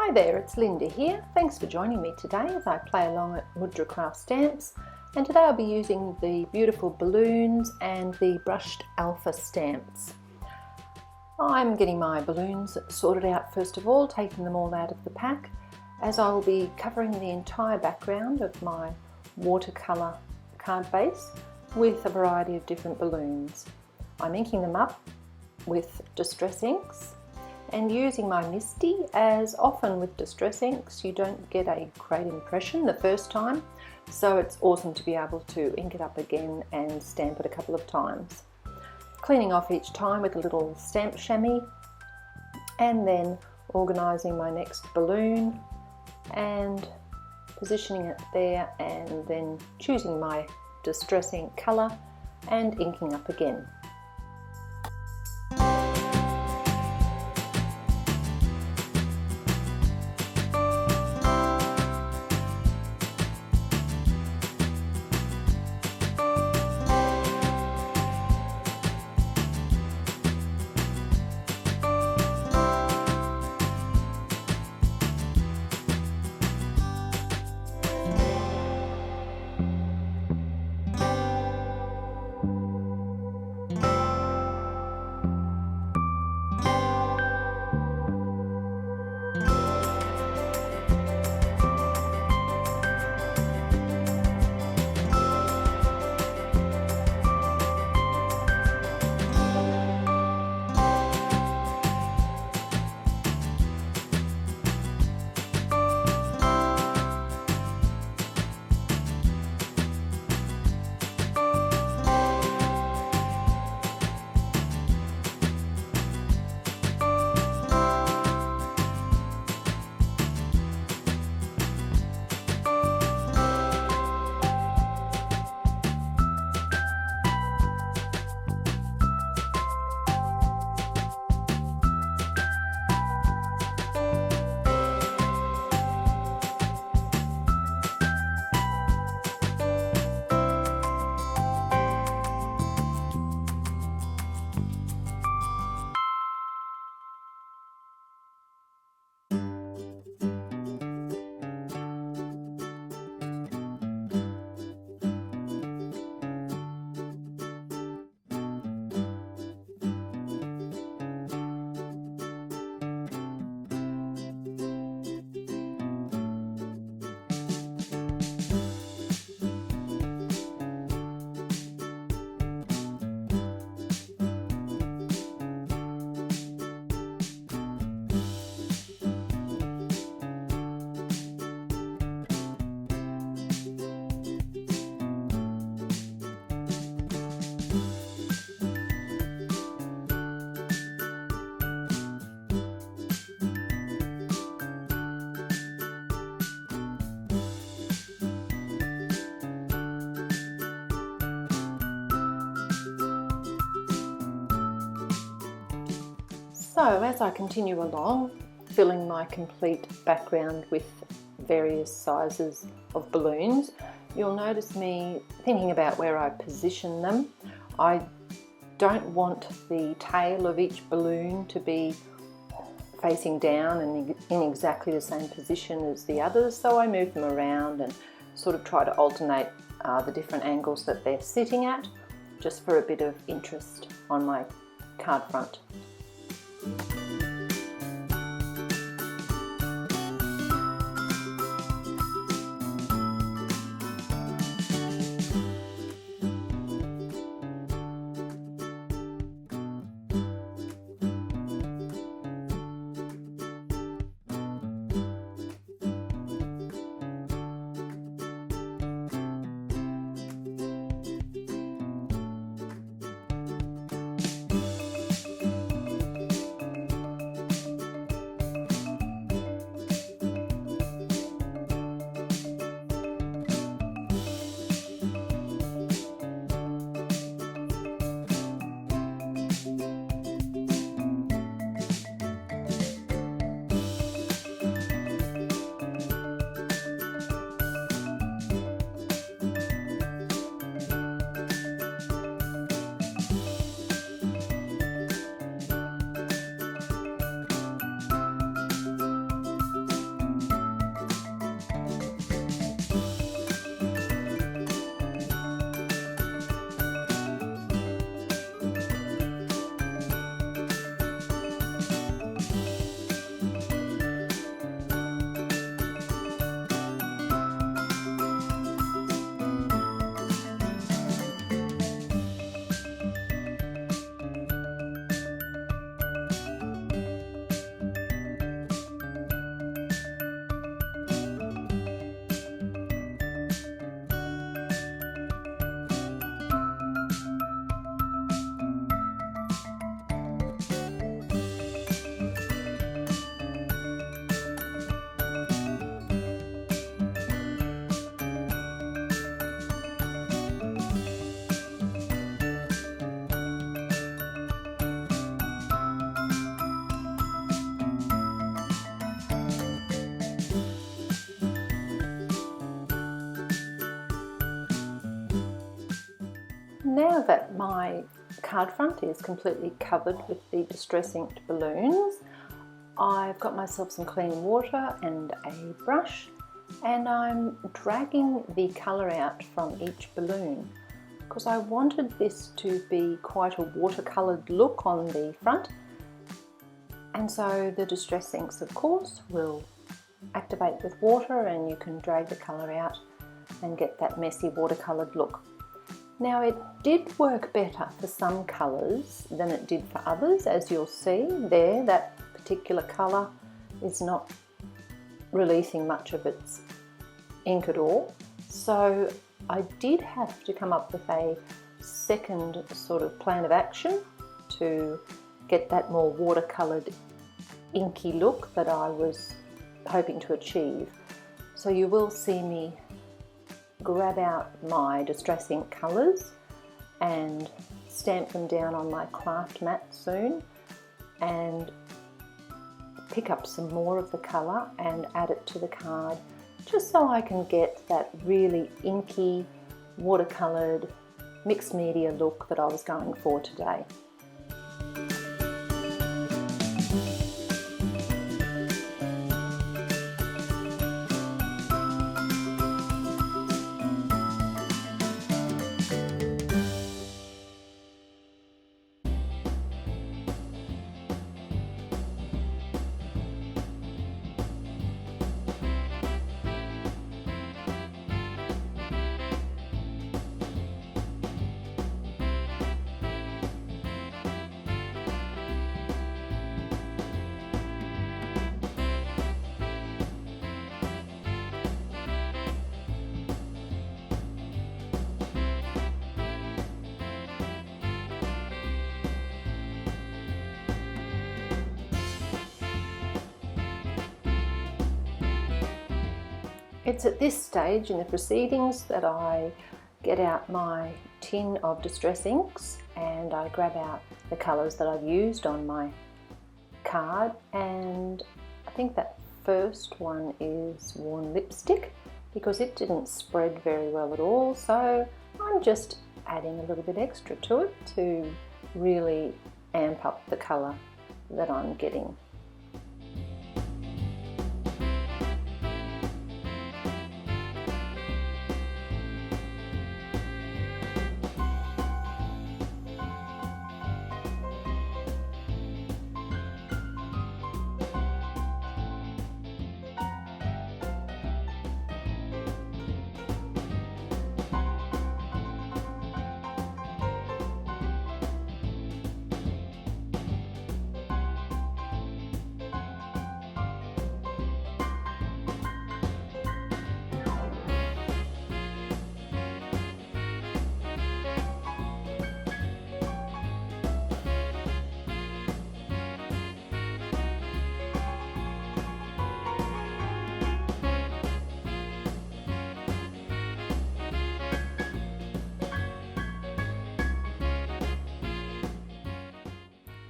Hi there, it's Linda here. Thanks for joining me today as I play along at Mudra Craft Stamps, and today I'll be using the beautiful balloons and the brushed alpha stamps. I'm getting my balloons sorted out first of all, taking them all out of the pack, as I will be covering the entire background of my watercolour card base with a variety of different balloons. I'm inking them up with distress inks and using my Misty, as often with distress inks you don't get a great impression the first time, so it's awesome to be able to ink it up again and stamp it a couple of times. Cleaning off each time with a little stamp chamois, and then organising my next balloon and positioning it there, and then choosing my distress ink colour and inking up again. So as I continue along, filling my complete background with various sizes of balloons, you'll notice me thinking about where I position them. I don't want the tail of each balloon to be facing down and in exactly the same position as the others, so I move them around and sort of try to alternate the different angles that they're sitting at, just for a bit of interest on my card front. Now that my card front is completely covered with the distress inked balloons, I've got myself some clean water and a brush, and I'm dragging the colour out from each balloon because I wanted this to be quite a watercoloured look on the front, and so the distress inks of course will activate with water and you can drag the colour out and get that messy watercoloured look. Now it did work better for some colours than it did for others, as you'll see there. That particular colour is not releasing much of its ink at all, so I did have to come up with a second sort of plan of action to get that more watercoloured inky look that I was hoping to achieve. So you will see me grab out my distress ink colours and stamp them down on my craft mat soon, and pick up some more of the colour and add it to the card, just so I can get that really inky, watercoloured, mixed media look that I was going for today. It's at this stage in the proceedings that I get out my tin of distress inks and I grab out the colours that I've used on my card, and I think that first one is Worn Lipstick because it didn't spread very well at all, so I'm just adding a little bit extra to it to really amp up the colour that I'm getting.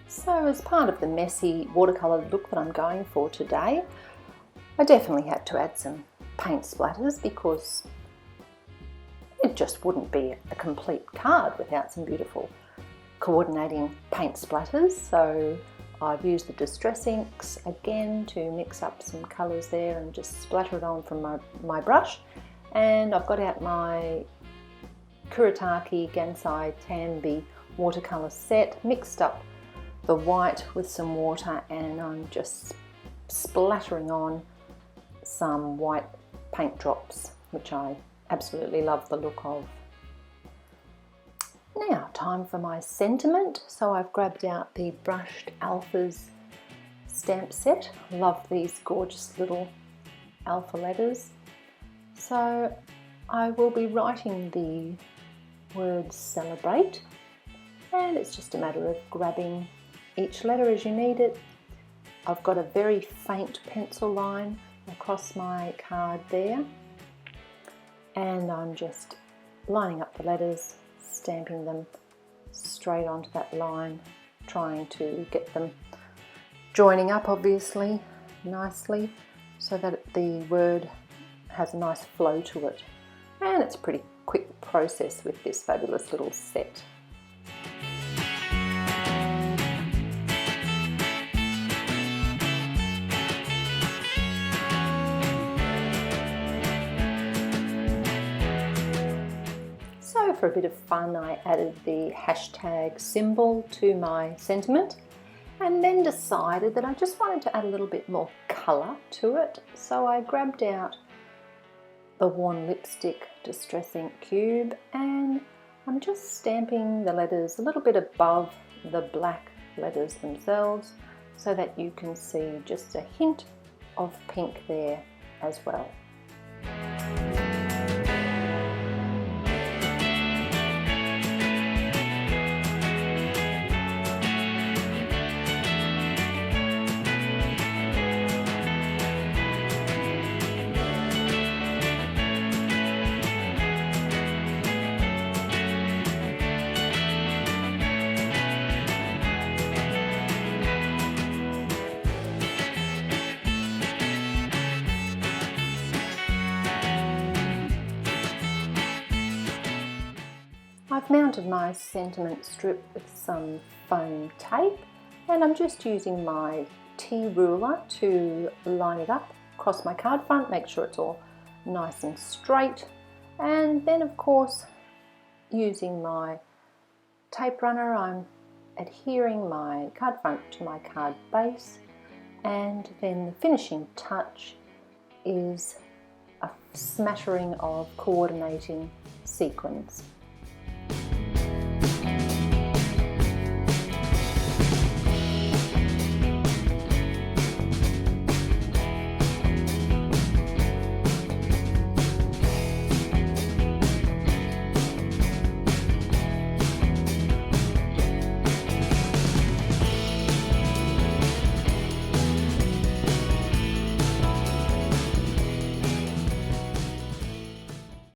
So as part of the messy watercolour look that I'm going for today, I definitely had to add some paint splatters because it just wouldn't be a complete card without some beautiful coordinating paint splatters. So I've used the distress inks again to mix up some colours there and just splatter it on from my brush. And I've got out my Kuretake Gansai Tambi watercolour set, mixed up the white with some water, and I'm just splattering on some white paint drops, which I absolutely love the look of. Now, time for my sentiment. So I've grabbed out the Brushed Alphas stamp set. Love these gorgeous little alpha letters. So I will be writing the word celebrate, and it's just a matter of grabbing each letter as you need it. I've got a very faint pencil line across my card there, and I'm just lining up the letters, stamping them straight onto that line, trying to get them joining up obviously nicely so that the word has a nice flow to it. And it's pretty quick process with this fabulous little set. So for a bit of fun, I added the hashtag symbol to my sentiment, and then decided that I just wanted to add a little bit more colour to it. So I grabbed out the Worn Lipstick Distress Ink cube, and I'm just stamping the letters a little bit above the black letters themselves so that you can see just a hint of pink there as well. I've mounted my sentiment strip with some foam tape, and I'm just using my T-ruler to line it up across my card front, make sure it's all nice and straight, and then of course using my tape runner I'm adhering my card front to my card base, and then the finishing touch is a smattering of coordinating sequins.